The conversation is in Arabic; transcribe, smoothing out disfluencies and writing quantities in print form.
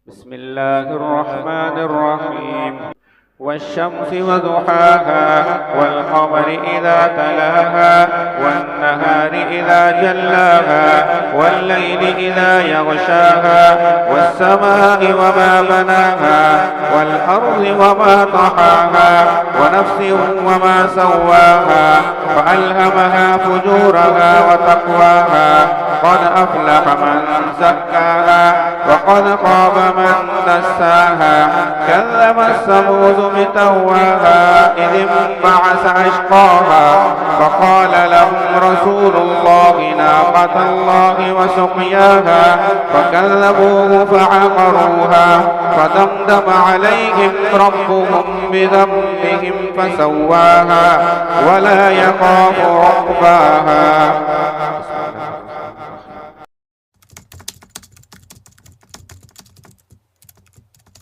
بسم الله الرحمن الرحيم والشمس وضحاها والقمر إذا تلاها والنهار إذا جلاها والليل إذا يغشاها والسماء وما بناها والأرض وما طحاها ونفس وما سواها فألهمها فجورها وتقواها قد أفلح من زكاها وقد خاب من دساها كذب الثمود بتقواها إذ انبعث أشقاها فقال لهم رسول الله ناقة الله وسقياها فكذبوه فعقروها فدمدم عليهم ربهم بذنبهم فسواها ولا يخاف عقباها.